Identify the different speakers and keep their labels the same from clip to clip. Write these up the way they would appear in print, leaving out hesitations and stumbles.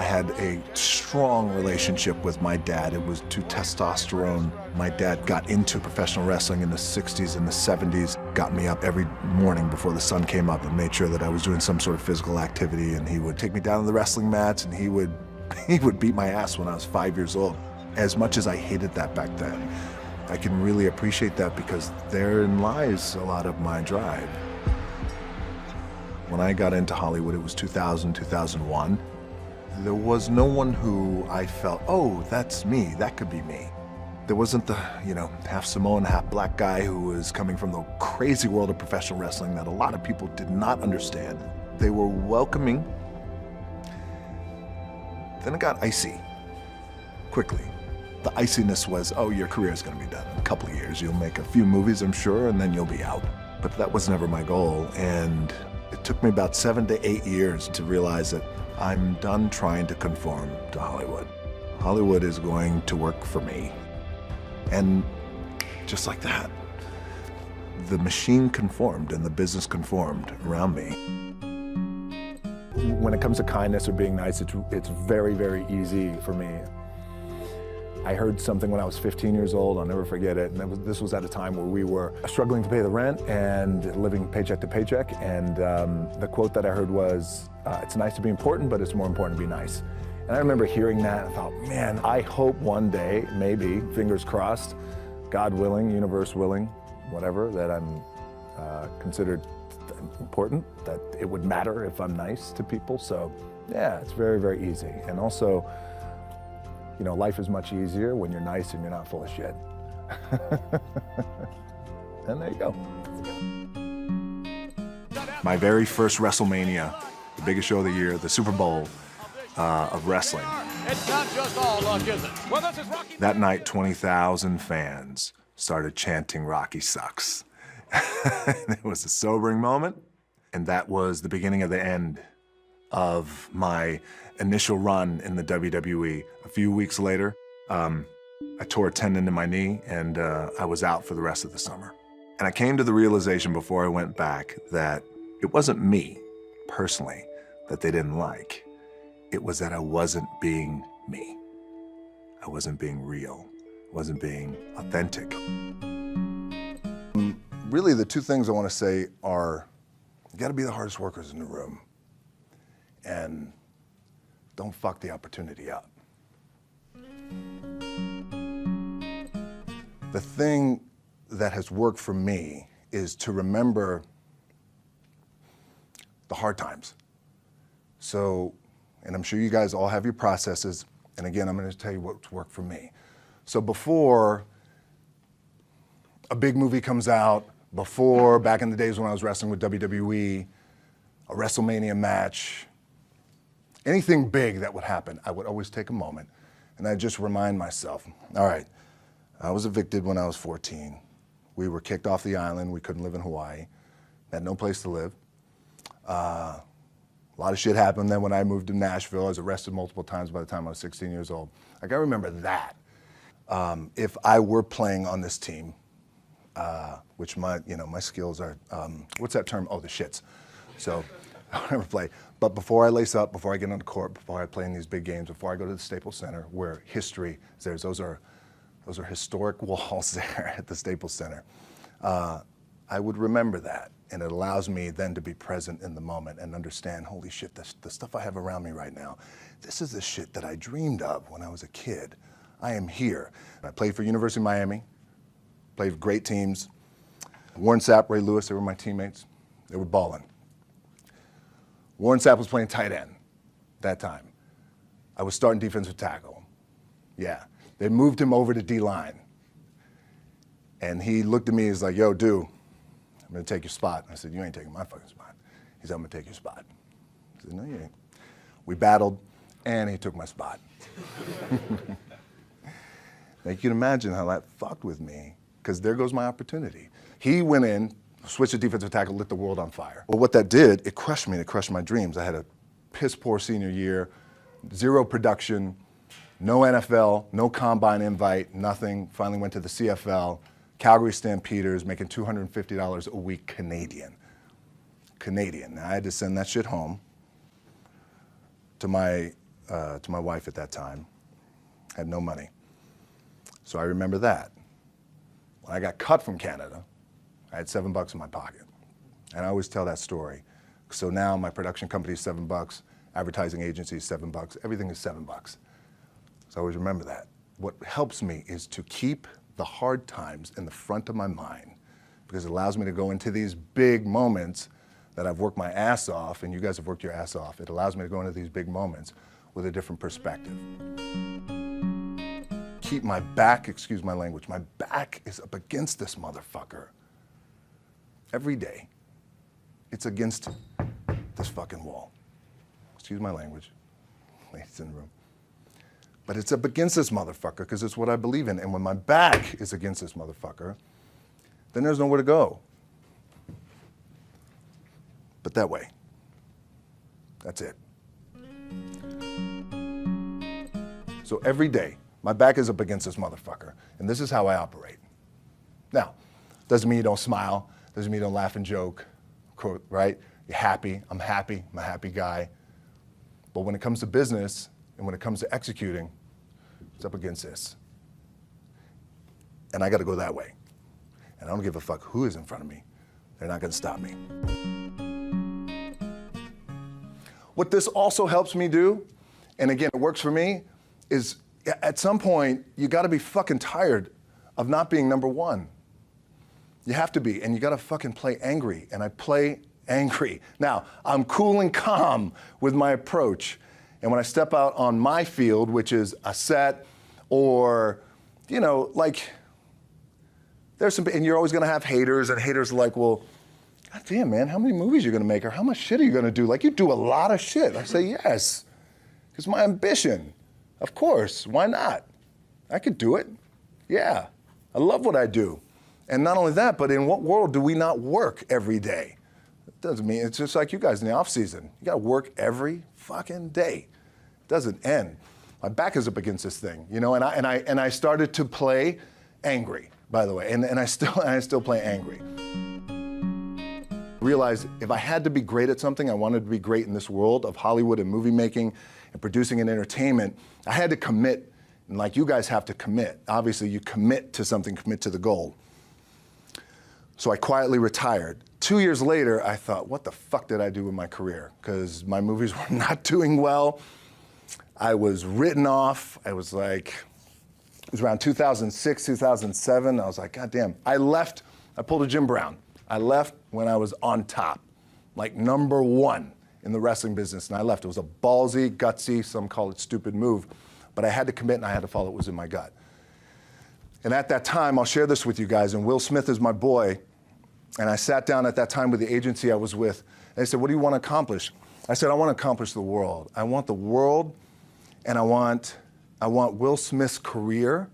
Speaker 1: had a strong relationship with my dad. It was to testosterone. My dad got into professional wrestling in the 60s and the 70s, got me up every morning before the sun came up and made sure that I was doing some sort of physical activity, and he would take me down to the wrestling mats and he would beat my ass when I was 5 years old. As much as I hated that back then, I can really appreciate that because therein lies a lot of my drive. When I got into Hollywood, it was 2000, 2001. There was no one who I felt, oh, that's me, that could be me. There wasn't the, half Samoan, half black guy who was coming from the crazy world of professional wrestling that a lot of people did not understand. They were welcoming. Then it got icy, quickly. The iciness was, oh, your career is going to be done in a couple of years. You'll make a few movies, I'm sure, and then you'll be out. But that was never my goal, and it took me about 7 to 8 years to realize that I'm done trying to conform to Hollywood. Hollywood is going to work for me. And just like that, the machine conformed and the business conformed around me.
Speaker 2: When it comes to kindness or being nice, it's very, very easy for me. I heard something when I was 15 years old, I'll never forget it, and this was at a time where we were struggling to pay the rent and living paycheck to paycheck, and the quote that I heard was, it's nice to be important, but it's more important to be nice. And I remember hearing that and I thought, man, I hope one day, maybe, fingers crossed, God willing, universe willing, whatever, that I'm considered important, that it would matter if I'm nice to people. So yeah, it's very, very easy. And also, life is much easier when you're nice and you're not full of shit. And there you go.
Speaker 1: My very first WrestleMania, the biggest show of the year, the Super Bowl of wrestling.
Speaker 3: It's not just all luck, is it? Well, this is Rocky.
Speaker 1: That night, 20,000 fans started chanting Rocky sucks. It was a sobering moment, and that was the beginning of the end of my initial run in the WWE. A few weeks later, I tore a tendon in my knee, and I was out for the rest of the summer. And I came to the realization before I went back that it wasn't me, personally, that they didn't like. It was that I wasn't being me. I wasn't being real. I wasn't being authentic. Really, the two things I want to say are, you got to be the hardest workers in the room, and don't fuck the opportunity up. The thing that has worked for me is to remember the hard times. So, and I'm sure you guys all have your processes, and again, I'm going to tell you what's worked for me. So before a big movie comes out, before, back in the days when I was wrestling with WWE, a WrestleMania match, anything big that would happen, I would always take a moment and I'd just remind myself, all right, I was evicted when I was 14. We were kicked off the island. We couldn't live in Hawaii. Had no place to live. A lot of shit happened. Then when I moved to Nashville, I was arrested multiple times by the time I was 16 years old. Like, I remember that. If I were playing on this team, which my skills are, what's that term? Oh, the shits. So I would never play. But before I lace up, before I get on the court, before I play in these big games, before I go to the Staples Center, where history is there, those are historic walls there at the Staples Center. I would remember that, and it allows me then to be present in the moment and understand, holy shit, the stuff I have around me right now, this is the shit that I dreamed of when I was a kid. I am here. I played for University of Miami, played for great teams. Warren Sapp, Ray Lewis, they were my teammates. They were balling. Warren Sapp was playing tight end that time. I was starting defensive tackle. Yeah. They moved him over to D-line. And he looked at me, he's like, yo, dude, I'm gonna take your spot. I said, you ain't taking my fucking spot. He said, I'm gonna take your spot. I said, no, you ain't. We battled, and he took my spot. Now you can imagine how that fucked with me, because there goes my opportunity. He went in, switched to defensive tackle, lit the world on fire. Well, what that did, it crushed me, it crushed my dreams. I had a piss poor senior year, zero production, no NFL, no combine invite, nothing. Finally went to the CFL, Calgary Stampeders, making $250 a week Canadian. Now I had to send that shit home to my to my wife at that time. Had no money. So I remember that. When I got cut from Canada, I had $7 in my pocket. And I always tell that story. So now my production company is $7, advertising agency is $7, everything is $7. So I always remember that. What helps me is to keep the hard times in the front of my mind, because it allows me to go into these big moments that I've worked my ass off, and you guys have worked your ass off. It allows me to go into these big moments with a different perspective. Keep my back, excuse my language, my back is up against this motherfucker. Every day, it's against this fucking wall. Excuse my language, ladies in the room. But it's up against this motherfucker because it's what I believe in. And when my back is against this motherfucker, then there's nowhere to go. But that way. That's it. So every day, my back is up against this motherfucker. And this is how I operate. Now, doesn't mean you don't smile. Doesn't mean you don't laugh and joke, right? You're happy. I'm a happy guy. But when it comes to business and when it comes to executing, it's up against this. And I got to go that way. And I don't give a fuck who is in front of me. They're not going to stop me. What this also helps me do, and again, it works for me, is at some point, you got to be fucking tired of not being number one. You have to be, and you got to fucking play angry. And I play angry. Now, I'm cool and calm with my approach. And when I step out on my field, which is a set or, you know, like, there's some, and you're always gonna have haters, and haters are like, well, God damn, man, how many movies are you gonna make, or how much shit are you gonna do? Like, you do a lot of shit. I say, yes, it's my ambition. Of course, why not? I could do it. Yeah, I love what I do. And not only that, but in what world do we not work every day? It doesn't mean, it's just like you guys in the off season. You gotta work every fucking day. It doesn't end. My back is up against this thing, you know, and I started to play angry, by the way, and I still play angry. Realized if I had to be great at something, I wanted to be great in this world of Hollywood and movie making and producing and entertainment, I had to commit, and like you guys have to commit. Obviously, you commit to something, commit to the goal. So I quietly retired. 2 years later, I thought, what the fuck did I do with my career? Because my movies were not doing well. I was written off. I was like, it was around 2006, 2007. I was like, God damn. I left, I pulled a Jim Brown. I left when I was on top, like number one in the wrestling business, and I left. It was a ballsy, gutsy, some call it stupid move, but I had to commit and I had to follow what was in my gut. And at that time, I'll share this with you guys, and Will Smith is my boy, and I sat down at that time with the agency I was with, and they said, what do you want to accomplish? I said, I want to accomplish the world. I want the world, and I want Will Smith's career,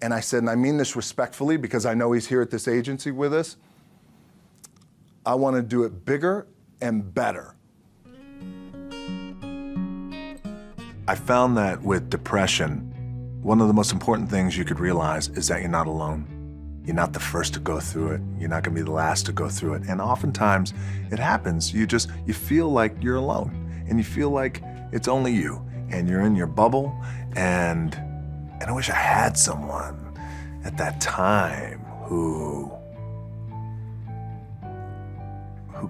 Speaker 1: and I said, and I mean this respectfully because I know he's here at this agency with us, I want to do it bigger and better. I found that with depression, one of the most important things you could realize is that you're not alone. You're not the first to go through it. You're not gonna be the last to go through it. And oftentimes it happens. You feel like you're alone, and you feel like it's only you, and you're in your bubble, and I wish I had someone at that time who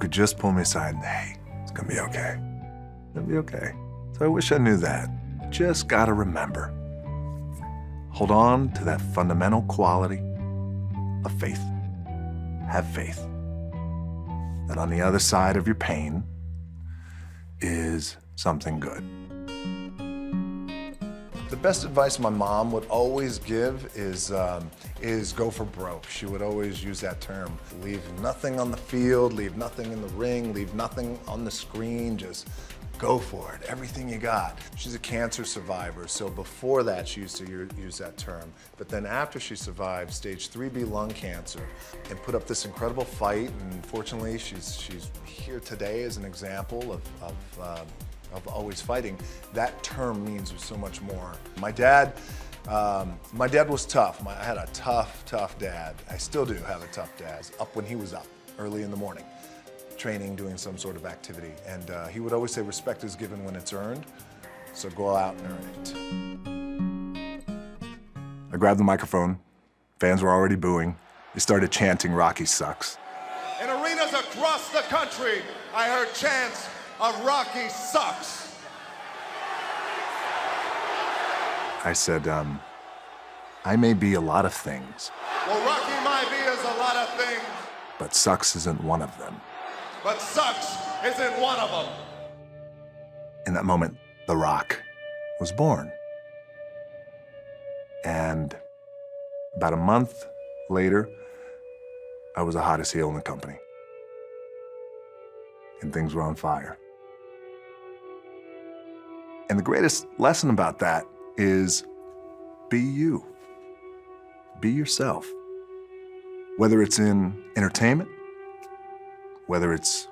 Speaker 1: could just pull me aside and, hey, it's gonna be okay. It'll be okay. So I wish I knew that. Just gotta remember, hold on to that fundamental quality of faith. Have faith that on the other side of your pain is something good. The best advice my mom would always give is go for broke. She would always use that term. Leave nothing on the field, leave nothing in the ring, leave nothing on the screen, just go for it, everything you got. She's a cancer survivor, so before that she used to use that term. But then after she survived stage 3B lung cancer and put up this incredible fight, and fortunately she's here today as an example of always fighting, that term means so much more. My dad was tough. I had a tough dad. I still do have a tough dad. Up when he was up, early in the morning, training, doing some sort of activity. And he would always say, respect is given when it's earned. So go out and earn it.
Speaker 2: I grabbed the microphone. Fans were already booing. They started chanting, "Rocky sucks."
Speaker 4: In arenas across the country, I heard chants of Rocky sucks.
Speaker 2: I said, I may be a lot of things,
Speaker 4: Well, Rocky might be is a lot of things,
Speaker 2: but sucks isn't one of them.
Speaker 4: but sucks isn't one of them.
Speaker 2: In that moment, The Rock was born. And about a month later, I was the hottest heel in the company. And things were on fire. And the greatest lesson about that is be you. Be yourself. Whether it's in entertainment, whether it's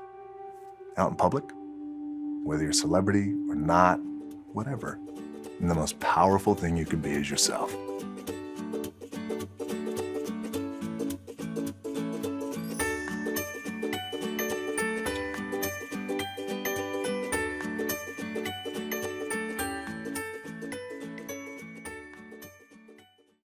Speaker 2: out in public, whether you're a celebrity or not, whatever. And the most powerful thing you can be is yourself.